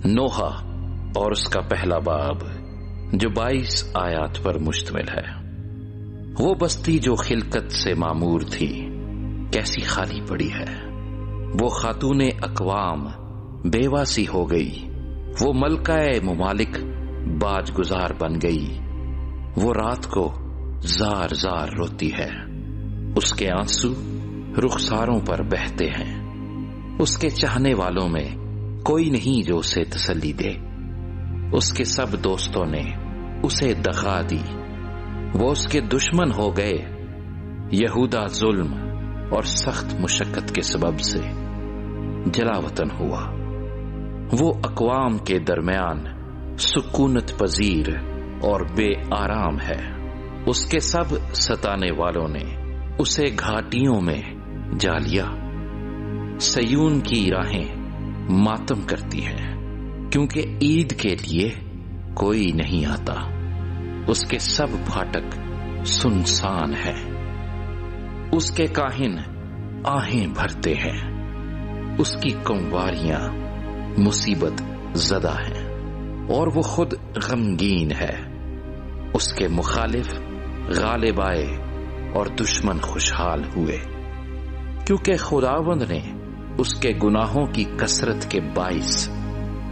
نوحہ اور اس کا پہلا باب جو 22 آیات پر مشتمل ہے۔ وہ بستی جو خلقت سے معمور تھی کیسی خالی پڑی ہے، وہ خاتون اقوام بیوہ سی ہو گئی، وہ ملکہ ممالک باج گزار بن گئی، وہ رات کو زار زار روتی ہے، اس کے آنسو رخساروں پر بہتے ہیں، اس کے چاہنے والوں میں کوئی نہیں جو اسے تسلی دے، اس کے سب دوستوں نے اسے دغا دی، وہ اس کے دشمن ہو گئے، یہودا ظلم اور سخت مشقت کے سبب سے جلا وطن ہوا، وہ اقوام کے درمیان سکونت پذیر اور بے آرام ہے، اس کے سب ستانے والوں نے اسے گھاٹیوں میں جا لیا، سیون کی راہیں ماتم کرتی ہیں کیونکہ عید کے لیے کوئی نہیں آتا، اس کے سب پھاٹک سنسان ہے، اس کے کاہن آہیں بھرتے ہیں، اس کی کنواریاں مصیبت زدہ ہیں اور وہ خود غمگین ہے، اس کے مخالف غالب آئے اور دشمن خوشحال ہوئے، کیونکہ خداوند نے اس کے گناہوں کی کثرت کے باعث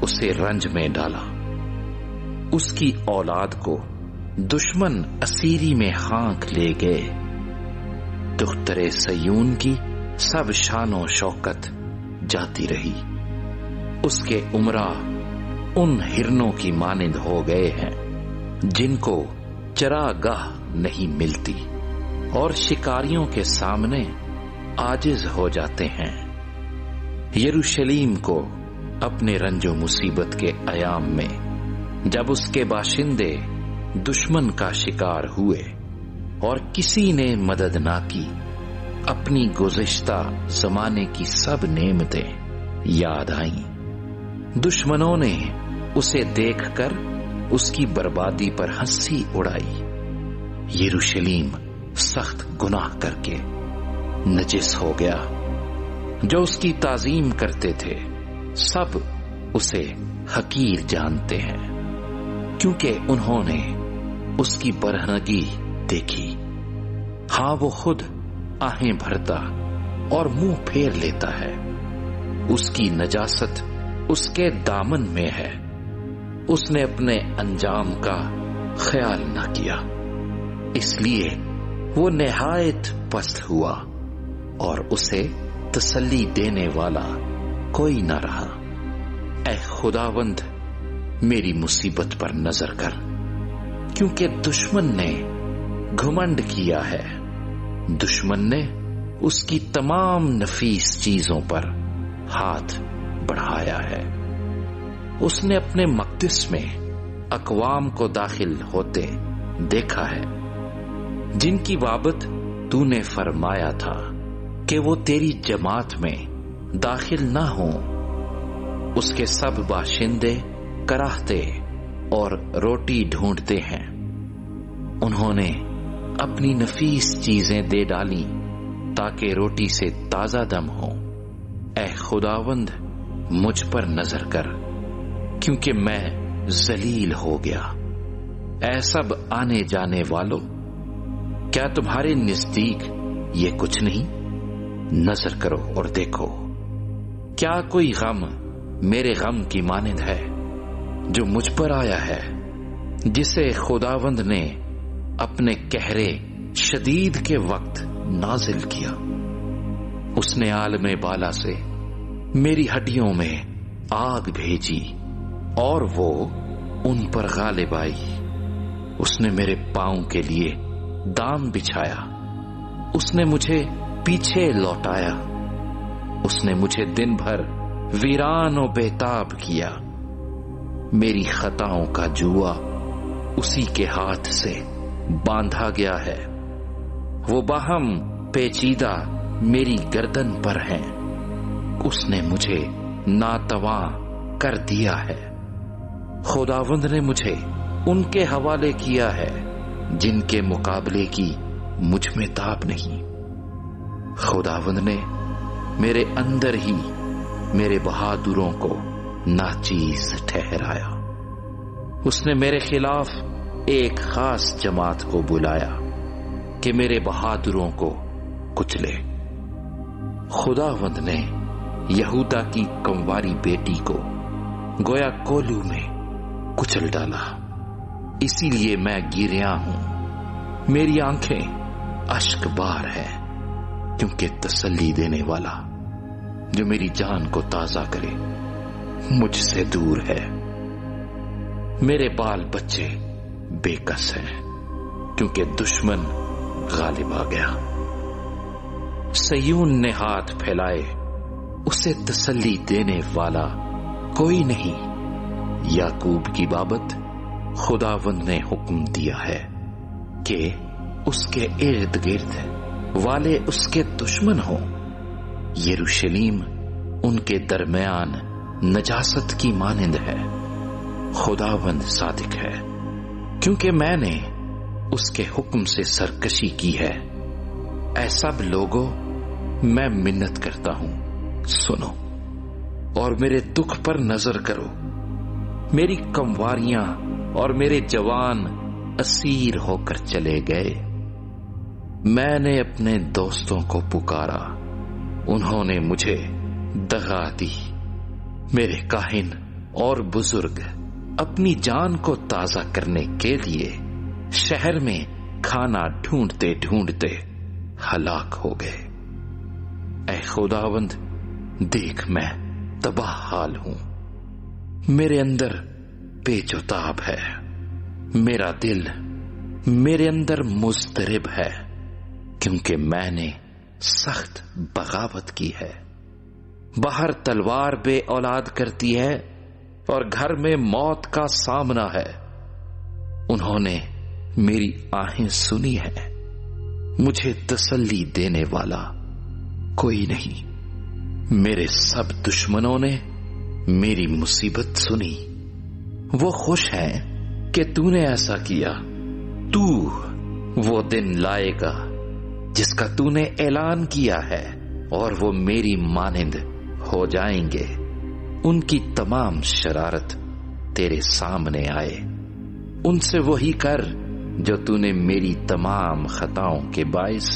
اسے رنج میں ڈالا، اس کی اولاد کو دشمن اسیری میں ہانک لے گئے، دختر سیون کی سب شان و شوکت جاتی رہی، اس کے امراء ان ہرنوں کی مانند ہو گئے ہیں جن کو چراگاہ نہیں ملتی اور شکاریوں کے سامنے عاجز ہو جاتے ہیں، یروشلیم کو اپنے رنج و مصیبت کے ایام میں جب اس کے باشندے دشمن کا شکار ہوئے اور کسی نے مدد نہ کی، اپنی گزشتہ زمانے کی سب نعمتیں یاد آئیں، دشمنوں نے اسے دیکھ کر اس کی بربادی پر ہنسی اڑائی، یروشلیم سخت گناہ کر کے نجس ہو گیا، جو اس کی تعظیم کرتے تھے سب اسے حقیر جانتے ہیں، کیونکہ انہوں نے اس کی برہنگی دیکھی، ہاں وہ خود آہیں بھرتا اور منہ پھیر لیتا ہے، اس کی نجاست اس کے دامن میں ہے، اس نے اپنے انجام کا خیال نہ کیا، اس لیے وہ نہایت پست ہوا اور اسے تسلی دینے والا کوئی نہ رہا۔ اے خداوند میری مصیبت پر نظر کر، کیونکہ دشمن نے گھمنڈ کیا ہے، دشمن نے اس کی تمام نفیس چیزوں پر ہاتھ بڑھایا ہے، اس نے اپنے مقدس میں اقوام کو داخل ہوتے دیکھا ہے، جن کی بابت تو نے فرمایا تھا کہ وہ تیری جماعت میں داخل نہ ہوں، اس کے سب باشندے کراہتے اور روٹی ڈھونڈتے ہیں، انہوں نے اپنی نفیس چیزیں دے ڈالی تاکہ روٹی سے تازہ دم ہو، اے خداوند مجھ پر نظر کر، کیونکہ میں ذلیل ہو گیا، اے سب آنے جانے والوں کیا تمہارے نزدیک یہ کچھ نہیں؟ نظر کرو اور دیکھو، کیا کوئی غم میرے غم کی مانند ہے جو مجھ پر آیا ہے، جسے خداوند نے اپنے قہرے شدید کے وقت نازل کیا، اس نے عالم بالا سے میری ہڈیوں میں آگ بھیجی اور وہ ان پر غالب آئی، اس نے میرے پاؤں کے لیے دام بچھایا، اس نے مجھے پیچھے لوٹایا، اس نے مجھے دن بھر ویران و بیتاب کیا، میری خطاؤں کا جوا اسی کے ہاتھ سے باندھا گیا ہے، وہ باہم پیچیدہ میری گردن پر ہیں، اس نے مجھے ناتواں کر دیا ہے، خداوند نے مجھے ان کے حوالے کیا ہے جن کے مقابلے کی مجھ میں تاب نہیں، خداوند نے میرے اندر ہی میرے بہادروں کو ناچیز ٹھہرایا۔ اس نے میرے خلاف ایک خاص جماعت کو بلایا کہ میرے بہادروں کو کچلے۔ خداوند نے یہودا کی کنواری بیٹی کو گویا کولو میں کچل ڈالا، اسی لیے میں گریاں ہوں، میری آنکھیں اشک بار ہے، کیونکہ تسلی دینے والا جو میری جان کو تازہ کرے مجھ سے دور ہے۔ میرے بال بچے بے کس ہیں، کیونکہ دشمن غالب آ گیا۔ سیون نے ہاتھ پھیلائے، اسے تسلی دینے والا کوئی نہیں۔ یعقوب کی بابت خداوند نے حکم دیا ہے کہ اس کے ارد گرد والے اس کے دشمن ہوں۔ یروشلیم ان کے درمیان نجاست کی مانند ہے۔ خداوند صادق ہے، کیونکہ میں نے اس کے حکم سے سرکشی کی ہے۔ اے سب لوگوں، میں منت کرتا ہوں، سنو اور میرے دکھ پر نظر کرو۔ میری کنواریاں اور میرے جوان اسیر ہو کر چلے گئے۔ میں نے اپنے دوستوں کو پکارا، انہوں نے مجھے دغا دی۔ میرے کاہن اور بزرگ اپنی جان کو تازہ کرنے کے لیے شہر میں کھانا ڈھونڈتے ڈھونڈتے ہلاک ہو گئے۔ اے خداوند، دیکھ میں تباہ حال ہوں، میرے اندر پیچ و تاب ہے، میرا دل میرے اندر مضطرب ہے، کیونکہ میں نے سخت بغاوت کی ہے۔ باہر تلوار بے اولاد کرتی ہے اور گھر میں موت کا سامنا ہے۔ انہوں نے میری آہیں سنی ہے، مجھے تسلی دینے والا کوئی نہیں۔ میرے سب دشمنوں نے میری مصیبت سنی، وہ خوش ہیں کہ تو نے ایسا کیا۔ تو وہ دن لائے گا جس کا تو نے اعلان کیا ہے، اور وہ میری مانند ہو جائیں گے۔ ان کی تمام شرارت تیرے سامنے آئے، ان سے وہی کر جو تو نے میری تمام خطاؤں کے باعث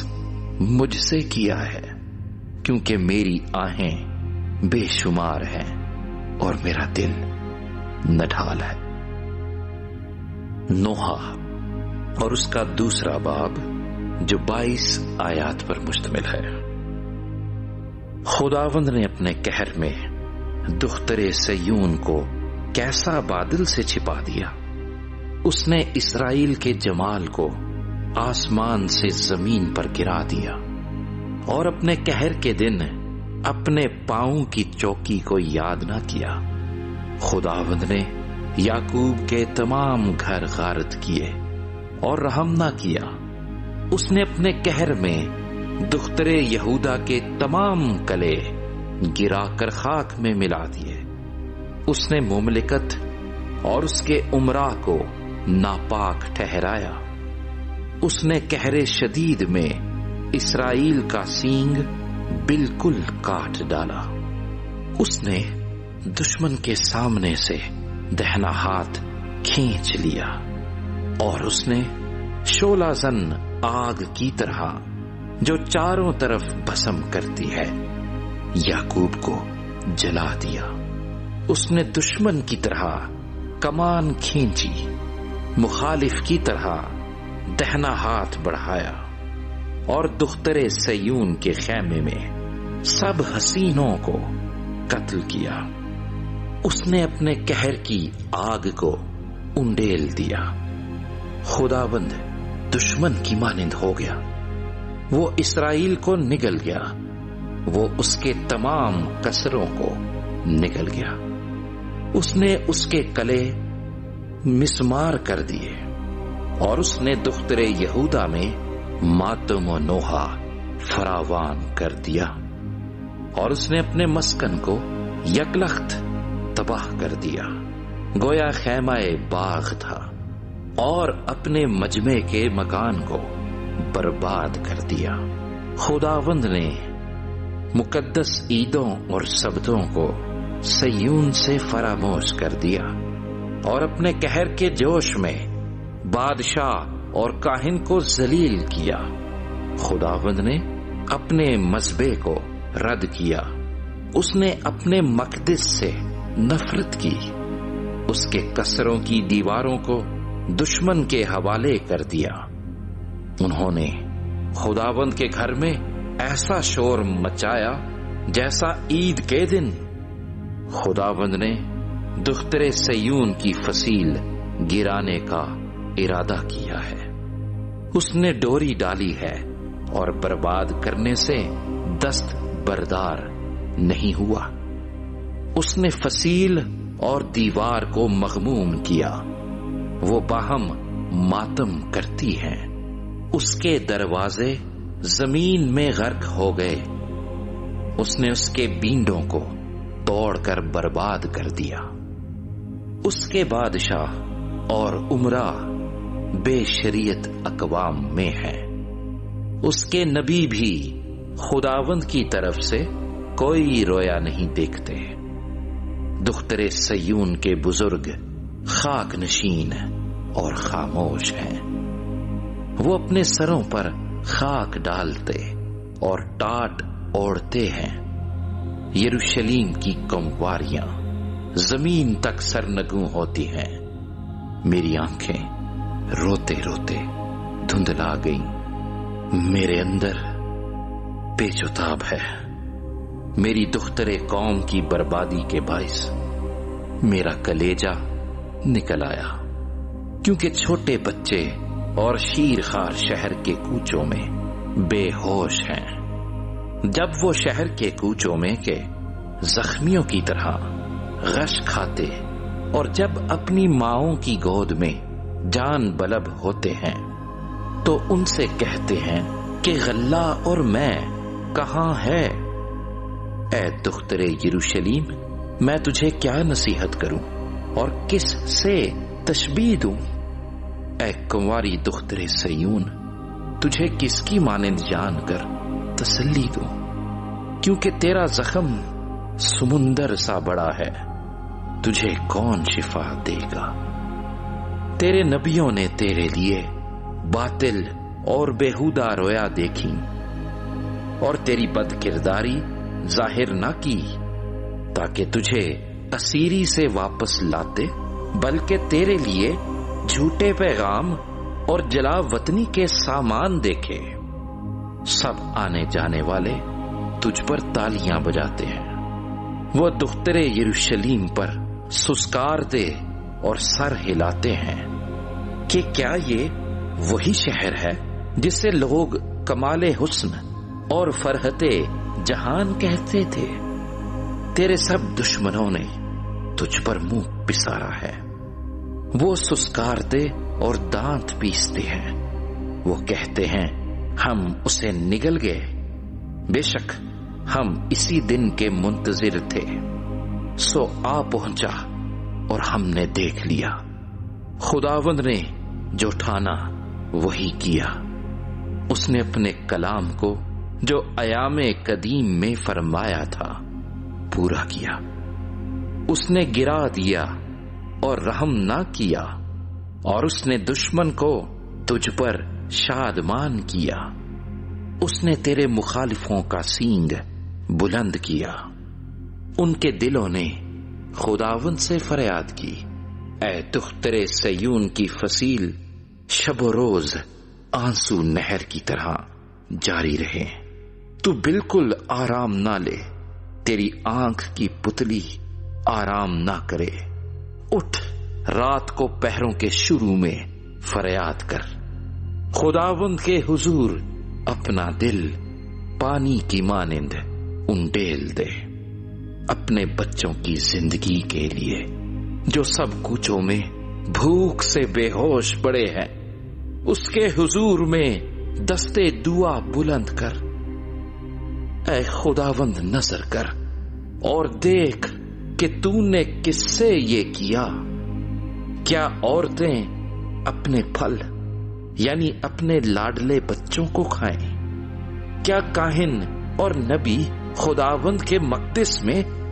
مجھ سے کیا ہے، کیونکہ میری آہیں بے شمار ہیں اور میرا دل نڈھال ہے۔ نوح اور اس کا دوسرا باب جو 22 آیات پر مشتمل ہے۔ خداوند نے اپنے قہر میں دختر سیون کو کیسا بادل سے چھپا دیا۔ اس نے اسرائیل کے جمال کو آسمان سے زمین پر گرا دیا، اور اپنے قہر کے دن اپنے پاؤں کی چوکی کو یاد نہ کیا۔ خداوند نے یعقوب کے تمام گھر غارت کیے اور رحم نہ کیا۔ اس نے اپنے قہر میں دختر یہودا کے تمام کلے گرا کر خاک میں ملا دیے۔ اس نے مملکت اور اس کے امراء کو ناپاک ٹھہرایا۔ اس نے قہر شدید میں اسرائیل کا سینگ بالکل کاٹ ڈالا۔ اس نے دشمن کے سامنے سے دہنا ہاتھ کھینچ لیا، اور اس نے شعلہ زن آگ کی طرح جو چاروں طرف بھسم کرتی ہے یعقوب کو جلا دیا۔ اس نے دشمن کی طرح کمان کھینچی، مخالف کی طرح دہنا ہاتھ بڑھایا، اور دختر سیون کے خیمے میں سب حسینوں کو قتل کیا۔ اس نے اپنے قہر کی آگ کو انڈیل دیا۔ خداوند دشمن کی مانند ہو گیا، وہ اسرائیل کو نگل گیا، وہ اس کے تمام کسروں کو نگل گیا۔ اس نے اس کے کلے مسمار کر دیے، اور اس نے دختر یہودا میں ماتم و نوحہ فراوان کر دیا، اور اس نے اپنے مسکن کو یکلخت تباہ کر دیا، گویا خیمہ باغ تھا، اور اپنے مجمع کے مکان کو برباد کر دیا۔ خداوند نے مقدس عیدوں اور سبتوں کو سیون سے فراموش کر دیا اور اپنے قہر کے جوش میں بادشاہ اور کاہن کو ذلیل کیا۔ خداوند نے اپنے مذبح کو رد کیا، اس نے اپنے مقدس سے نفرت کی، اس کے قصروں کی دیواروں کو دشمن کے حوالے کر دیا۔ انہوں نے خداوند کے گھر میں ایسا شور مچایا جیسا عید کے دن۔ خداوند نے دختر سیون کی فصیل گرانے کا ارادہ کیا ہے، اس نے ڈوری ڈالی ہے اور برباد کرنے سے دست بردار نہیں ہوا۔ اس نے فصیل اور دیوار کو مغموم کیا، وہ باہم ماتم کرتی ہیں، اس کے دروازے زمین میں غرق ہو گئے، اس نے اس کے بینڈوں کو توڑ کر برباد کر دیا۔ اس کے بادشاہ اور عمرا بے شریعت اقوام میں ہیں، اس کے نبی بھی خداوند کی طرف سے کوئی رویا نہیں دیکھتے۔ دختر سیون کے بزرگ خاک نشین اور خاموش ہیں، وہ اپنے سروں پر خاک ڈالتے اور ٹاٹ اوڑھتے ہیں۔ یروشلیم کی کمواریاں زمین تک سرنگوں ہوتی ہیں، میری آنکھیں روتے روتے دھندلا گئیں، میرے اندر پیچ و تاب ہے۔ میری دختر قوم کی بربادی کے باعث میرا کلیجہ نکل آیا، کیونکہ چھوٹے بچے اور شیر خوار شہر کے کوچوں میں بے ہوش ہیں۔ جب وہ شہر کے کوچوں میں کے زخمیوں کی طرح غش کھاتے اور جب اپنی ماؤں کی گود میں جان بلب ہوتے ہیں تو ان سے کہتے ہیں کہ غلہ اور میں کہاں ہے؟ اے دختر یروشلیم، میں تجھے کیا نصیحت کروں اور کس سے تشبیہ دوں؟ اے کنواری دختر سیون، تجھے کس کی مانند جان کر تسلی دوں؟ کیونکہ تیرا زخم سمندر سا بڑا ہے، تجھے کون شفا دے گا؟ تیرے نبیوں نے تیرے لیے باطل اور بیہودہ رویا دیکھی اور تیری بد کرداری ظاہر نہ کی تاکہ تجھے اسیری سے واپس لاتے، بلکہ تیرے لیے جھوٹے پیغام اور جلا وطنی کے سامان دیکھے۔ سب آنے جانے والے تجھ پر تالیاں بجاتے ہیں، وہ دختر یروشلیم پر سسکارتے اور سر ہلاتے ہیں کہ کیا یہ وہی شہر ہے جسے لوگ کمال حسن اور فرحت جہان کہتے تھے؟ تیرے سب دشمنوں نے تجھ پر منہ پسارا ہے، وہ سسکارتے اور دانت پیستے ہیں، وہ کہتے ہیں ہم اسے نگل گئے، بے شک ہم اسی دن کے منتظر تھے، سو آ پہنچا اور ہم نے دیکھ لیا۔ خداوند نے جو ٹھانا وہی کیا، اس نے اپنے کلام کو جو ایام قدیم میں فرمایا تھا پورا کیا۔ اس نے گرا دیا اور رحم نہ کیا، اور اس نے دشمن کو تجھ پر شادمان کیا۔ اس نے تیرے مخالفوں کا سینگ بلند کیا، ان کے دلوں نے خداوند سے فریاد کی۔ اے دختر سیون کی فصیل، شب و روز آنسو نہر کی طرح جاری رہے، تو بالکل آرام نہ لے، تیری آنکھ کی پتلی آرام نہ کرے۔ اٹھ، رات کو پہروں کے شروع میں فریاد کر، خداوند کے حضور اپنا دل پانی کی مانند انڈیل دے، اپنے بچوں کی زندگی کے لیے جو سب کوچوں میں بھوک سے بے ہوش پڑے ہیں۔ اس کے حضور میں دستے دعا بلند کر۔ اے خداوند نظر کر اور دیکھ کہ تو نے کس سے یہ کیا۔ کیا عورتیں اپنے پھل یعنی اپنے لاڈلے بچوں کو کھائیں؟ کیا کاہن اور نبی خداوند کے مقدس میں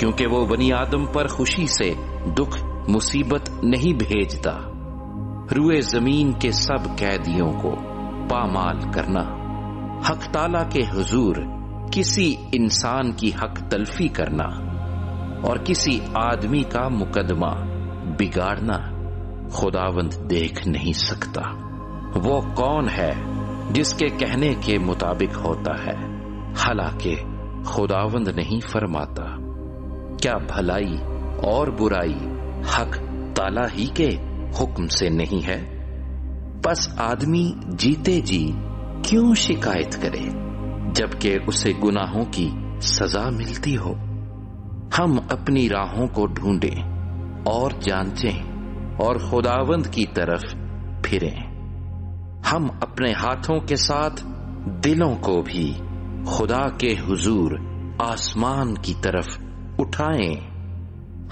کیونکہ وہ بنی آدم پر خوشی سے دکھ مصیبت نہیں بھیجتا۔ روئے زمین کے سب قیدیوں کو پامال کرنا، حق تعالیٰ کے حضور کسی انسان کی حق تلفی کرنا اور کسی آدمی کا مقدمہ بگاڑنا خداوند دیکھ نہیں سکتا۔ وہ کون ہے جس کے کہنے کے مطابق ہوتا ہے، حالانکہ خداوند نہیں فرماتا؟ کیا بھلائی اور برائی حق تعالیٰ ہی کے حکم سے نہیں ہے؟ پس آدمی جیتے جی کیوں شکایت کرے جبکہ اسے گناہوں کی سزا ملتی ہو؟ ہم اپنی راہوں کو ڈھونڈیں اور جانچیں اور خداوند کی طرف پھریں۔ ہم اپنے ہاتھوں کے ساتھ دلوں کو بھی خدا کے حضور آسمان کی طرف اٹھائیں۔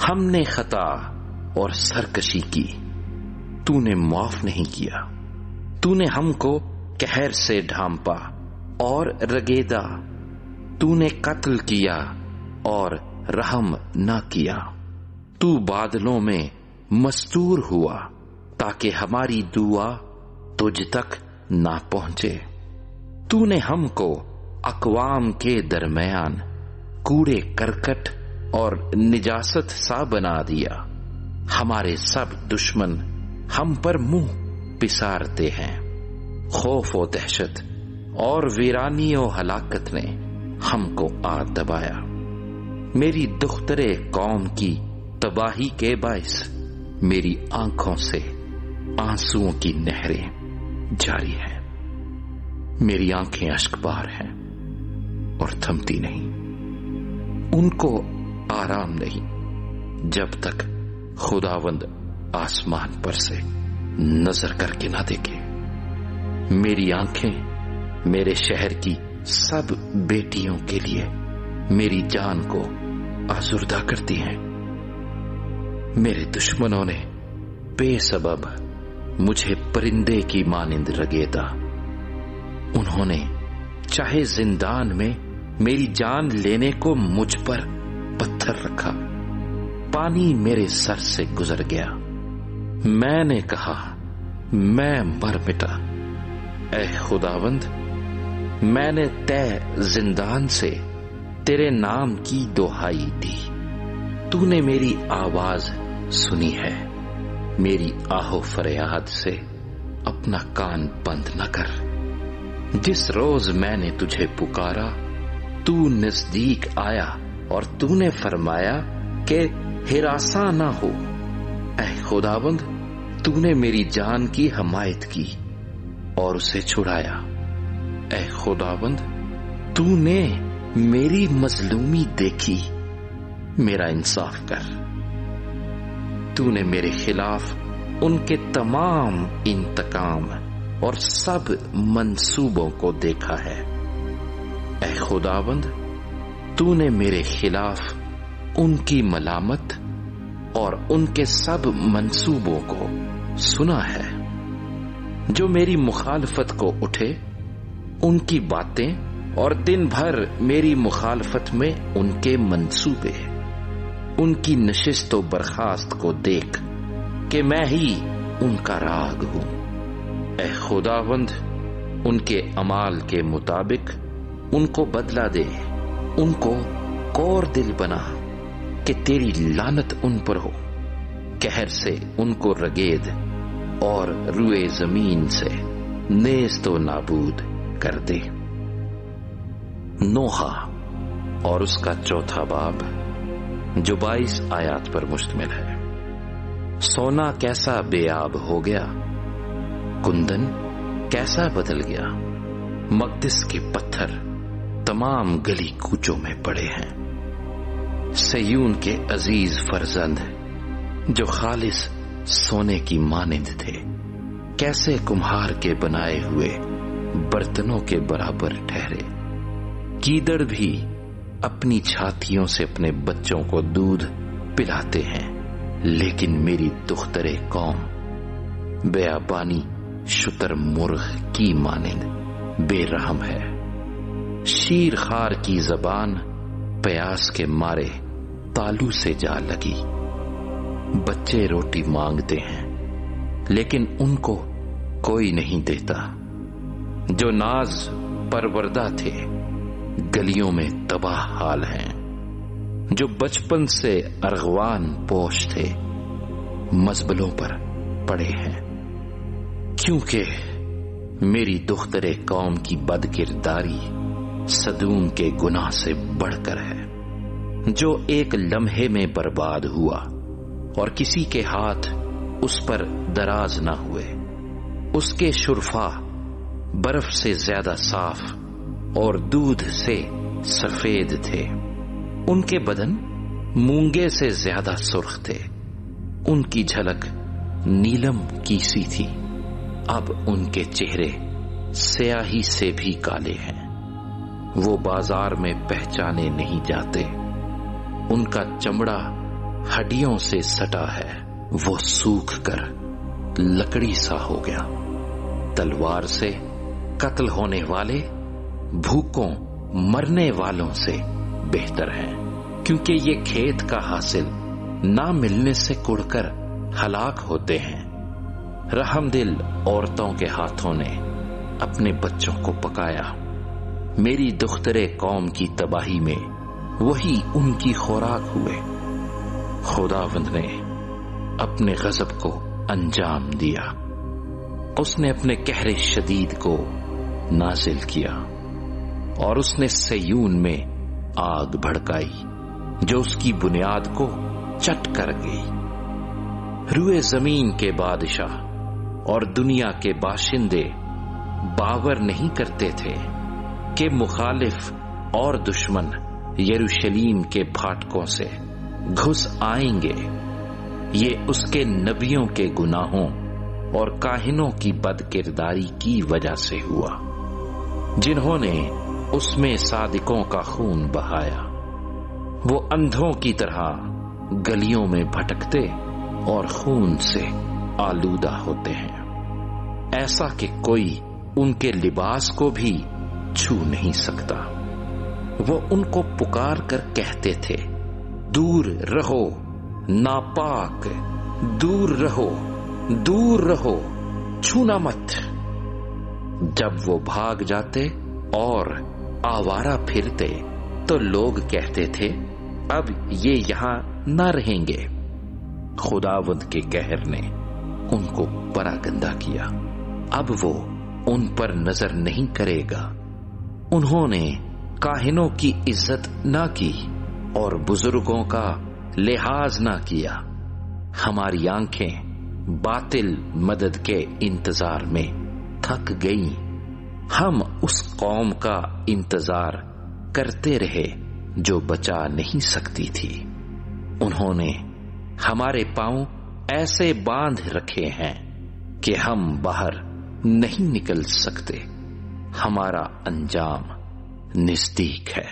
ہم نے خطا اور سرکشی کی، تو نے معاف نہیں کیا۔ تو نے ہم کو قہر سے ڈھانپا اور رگیدا، تو نے قتل کیا اور رحم نہ کیا۔ تو بادلوں میں مستور ہوا تاکہ ہماری دعا تجھ تک نہ پہنچے۔ تو نے ہم کو اقوام کے درمیان کوڑے کرکٹ اور نجاست سا بنا دیا۔ ہمارے سب دشمن ہم پر منہ پسارتے ہیں۔ خوف و دہشت اور ویرانی و ہلاکت نے ہم کو آ دبایا۔ میری دخترے قوم کی تباہی کے باعث میری آنکھوں سے آنسوؤں کی نہریں جاری ہیں۔ میری آنکھیں اشک بار ہیں اور تھمتی نہیں۔ ان کو آرام نہیں جب تک خداوند آسمان پر سے نظر کر کے نہ دیکھے۔ میری آنکھیں میرے شہر کی سب بیٹیوں کے لیے میری جان کو آزردہ کرتی ہیں۔ میرے دشمنوں نے بے سبب مجھے پرندے کی مانند رگیدا۔ انہوں نے چاہے زندان میں میری جان لینے کو مجھ پر پتھر رکھا۔ پانی میرے سر سے گزر گیا۔ میں نے کہا میں مر مٹا۔ اے خداوند، میں نے طے زندان سے تیرے نام کی دہائی دی۔ تو نے میری آواز سنی ہے۔ میری آہو فریاد سے اپنا کان بند نہ کر۔ جس روز میں نے تجھے پکارا تو نزدیک آیا اور تو نے فرمایا کہ ہراساں نہ ہو۔ اے خداوند، تو نے میری جان کی حمایت کی اور اسے چھڑایا۔ اے خداوند، تو نے میری مظلومی دیکھی، میرا انصاف کر۔ تو نے میرے خلاف ان کے تمام انتقام اور سب منصوبوں کو دیکھا ہے۔ اے خداوند، تو نے میرے خلاف ان کی ملامت اور ان کے سب منصوبوں کو سنا ہے۔ جو میری مخالفت کو اٹھے ان کی باتیں اور دن بھر میری مخالفت میں ان کے منصوبے، ان کی نشست و برخاست کو دیکھ کہ میں ہی ان کا راگ ہوں۔ اے خداوند، ان کے اعمال کے مطابق ان کو بدلہ دے۔ ان کو کور دل بنا کہ تیری لعنت ان پر ہو۔ قہر سے ان کو رگید اور روئے زمین سے نیست و نابود کر دے۔ نوحہ اور اس کا چوتھا باب جو 22 آیات پر مشتمل ہے۔ سونا کیسا بے آب ہو گیا، کندن کیسا بدل گیا۔ مقدس کے پتھر تمام گلی کوچوں میں پڑے ہیں۔ سیون کے عزیز فرزند جو خالص سونے کی مانند تھے، کیسے کمہار کے بنائے ہوئے برتنوں کے برابر ٹھہرے۔ گیدڑ بھی اپنی چھاتیوں سے اپنے بچوں کو دودھ پلاتے ہیں، لیکن میری دخترے قوم بیابانی شتر مرغ کی مانند بے رحم ہے۔ شیر خار کی زبان پیاس کے مارے تالو سے جا لگی۔ بچے روٹی مانگتے ہیں لیکن ان کو کوئی نہیں دیتا۔ جو ناز پروردہ تھے گلیوں میں تباہ حال ہیں۔ جو بچپن سے ارغوان پوش تھے مزبلوں پر پڑے ہیں۔ کیونکہ میری دختر قوم کی بد کرداری صدوم کے گناہ سے بڑھ کر ہے، جو ایک لمحے میں برباد ہوا اور کسی کے ہاتھ اس پر دراز نہ ہوئے۔ اس کے شرفا برف سے زیادہ صاف اور دودھ سے سفید تھے۔ ان کے بدن مونگے سے زیادہ سرخ تھے۔ ان کی جھلک نیلم کی سی تھی، اب ان کے چہرے سیاہی سے بھی کالے ہیں۔ وہ بازار میں پہچانے نہیں جاتے۔ ان کا چمڑا ہڈیوں سے سٹا ہے، وہ سوکھ کر لکڑی سا ہو گیا۔ تلوار سے قتل ہونے والے بھوکوں مرنے والوں سے بہتر ہیں، کیونکہ یہ کھیت کا حاصل نہ ملنے سے کڑ کر ہلاک ہوتے ہیں۔ رحم دل عورتوں کے ہاتھوں نے اپنے بچوں کو پکایا۔ میری دختر قوم کی تباہی میں وہی ان کی خوراک ہوئے۔ خداوند نے اپنے غضب کو انجام دیا۔ اس نے اپنے قہر شدید کو نازل کیا اور اس نے سیون میں آگ بھڑکائی جو اس کی بنیاد کو چٹ کر گئی۔ روئے زمین کے بادشاہ اور دنیا کے باشندے باور نہیں کرتے تھے کہ مخالف اور دشمن یروشلیم کے پھاٹکوں سے گھس آئیں گے۔ یہ اس کے نبیوں کے گناہوں اور کاہنوں کی بد کرداری کی وجہ سے ہوا، جنہوں نے اس میں صادقوں کا خون بہایا۔ وہ اندھوں کی طرح گلیوں میں بھٹکتے اور خون سے آلودہ ہوتے ہیں، ایسا کہ کوئی ان کے لباس کو بھی چھو نہیں سکتا۔ وہ ان کو پکار کر کہتے تھے، دور رہو ناپاک، دور رہو، دور رہو، چھونا مت۔ جب وہ بھاگ جاتے اور آوارہ پھرتے تو لوگ کہتے تھے، اب یہ یہاں نہ رہیں گے۔ خداوند کے قہر نے ان کو پراگندہ کیا، اب وہ ان پر نظر نہیں کرے گا۔ انہوں نے کاہنوں کی عزت نہ کی اور بزرگوں کا لحاظ نہ کیا۔ ہماری آنکھیں باطل مدد کے انتظار میں تھک گئیں۔ ہم اس قوم کا انتظار کرتے رہے جو بچا نہیں سکتی تھی۔ انہوں نے ہمارے پاؤں ایسے باندھ رکھے ہیں کہ ہم باہر نہیں نکل سکتے۔ ہمارا انجام نزدیک ہے،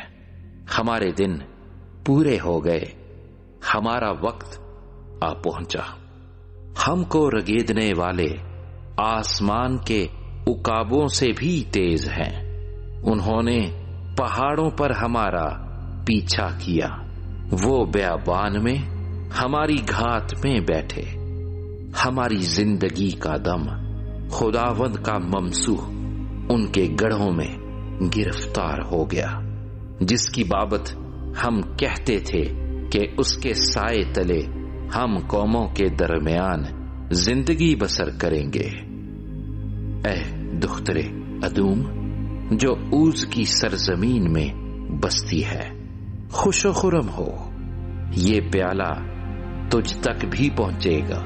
ہمارے دن پورے ہو گئے، ہمارا وقت آ پہنچا۔ ہم کو رگیدنے والے آسمان کے عقابوں سے بھی تیز ہیں۔ انہوں نے پہاڑوں پر ہمارا پیچھا کیا، وہ بیابان میں ہماری گھات میں بیٹھے۔ ہماری زندگی کا دم خداوند کا ممسوح ان کے گڑھوں میں گرفتار ہو گیا، جس کی بابت ہم کہتے تھے کہ اس کے سائے تلے ہم قوموں کے درمیان زندگی بسر کریں گے۔ اے دختر ادوم جو اوز کی سرزمین میں بستی ہے، خوش و خرم ہو، یہ پیالہ تجھ تک بھی پہنچے گا،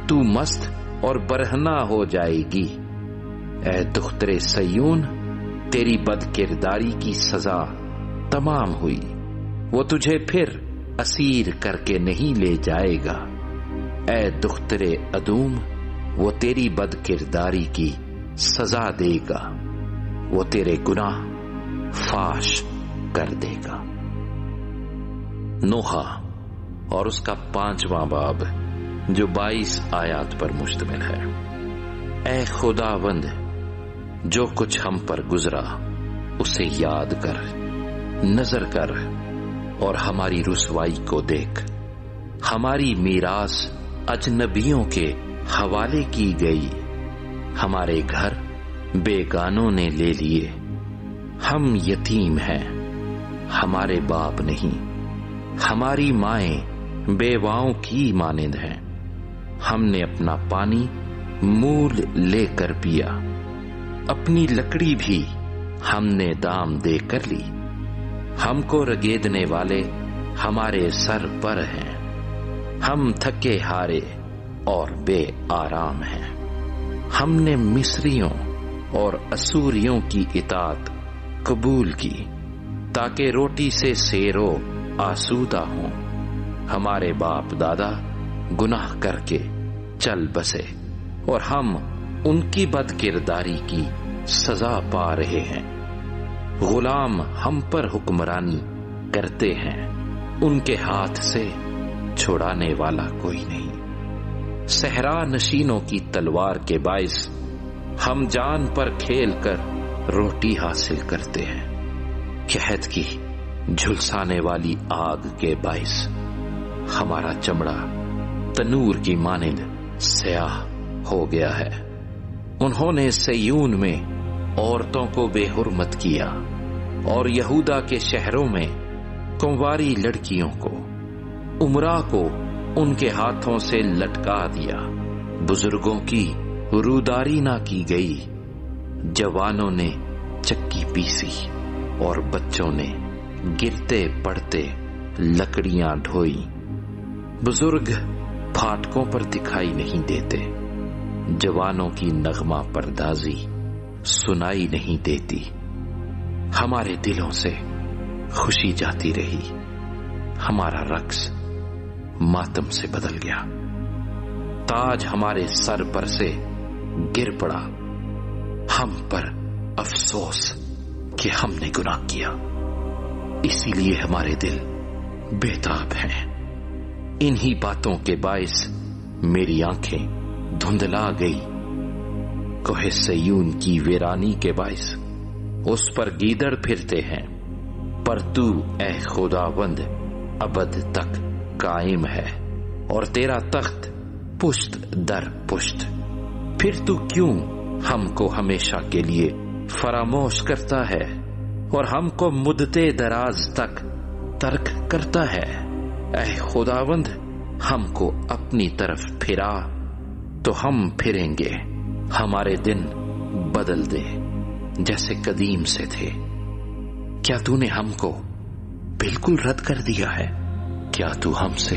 تو مست اور برہنہ ہو جائے گی۔ اے دختر سیون، تیری بد کرداری کی سزا تمام ہوئی، وہ تجھے پھر اسیر کر کے نہیں لے جائے گا۔ اے دختر ادوم، وہ تیری بد کرداری کی سزا دے گا، وہ تیرے گناہ فاش کر دے گا۔ نوحہ اور اس کا 5واں باب جو 22 آیات پر مشتمل ہے۔ اے خداوند، جو کچھ ہم پر گزرا اسے یاد کر، نظر کر اور ہماری رسوائی کو دیکھ۔ ہماری میراث اجنبیوں کے حوالے کی گئی، ہمارے گھر بیگانوں نے لے لیے۔ ہم یتیم ہیں، ہمارے باپ نہیں، ہماری مائیں بیواؤں کی مانند ہیں۔ ہم نے اپنا پانی مول لے کر پیا، اپنی لکڑی بھی ہم نے دام دے کر لی۔ ہم کو رگیدنے والے ہمارے سر پر ہیں، ہم تھکے ہارے اور بے آرام ہیں۔ ہم نے مصریوں اور اسوریوں کی اطاعت قبول کی تاکہ روٹی سے سیرو آسودہ ہوں۔ ہمارے باپ دادا گناہ کر کے چل بسے اور ہم ان کی بد کرداری کی سزا پا رہے ہیں۔ غلام ہم پر حکمرانی کرتے ہیں، ان کے ہاتھ سے چھڑانے والا کوئی نہیں۔ صحرا نشینوں کی تلوار کے باعث ہم جان پر کھیل کر روٹی حاصل کرتے ہیں۔ قحط کی جھلسانے والی آگ کے باعث ہمارا چمڑا تنور کی مانند سیاہ ہو گیا ہے۔ انہوں نے سیون میں عورتوں کو بے حرمت کیا اور یہودا کے شہروں میں کنواری لڑکیوں کو، امراء کو ان کے ہاتھوں سے لٹکا دیا۔ بزرگوں کی روداری نہ کی گئی، جوانوں نے چکی پیسی اور بچوں نے گرتے پڑتے لکڑیاں ڈھوئی۔ بزرگ پھاٹکوں پر دکھائی نہیں دیتے، جوانوں کی نغمہ پردازی سنائی نہیں دیتی۔ ہمارے دلوں سے خوشی جاتی رہی، ہمارا رقص ماتم سے بدل گیا۔ تاج ہمارے سر پر سے گر پڑا، ہم پر افسوس کہ ہم نے گناہ کیا، اسی لیے ہمارے دل بے-تاب ہیں۔ انہی باتوں کے باعث میری آنکھیں دھندلا گئی۔ کوہ سیون کی ویرانی کے باعث اس پر گیدڑ پھرتے ہیں، پر تو اے خداوند ابد تک قائم ہے اور تیرا تخت پشت در پشت۔ پھر تو کیوں ہم کو ہمیشہ کے لیے فراموش کرتا ہے اور ہم کو مدتے دراز تک ترک کرتا ہے؟ اے خداوند ہم کو اپنی طرف پھرا تو ہم پھریں گے، ہمارے دن بدل دے جیسے قدیم سے تھے۔ کیا تو نے ہم کو بالکل رد کر دیا ہے؟ کیا تو ہم سے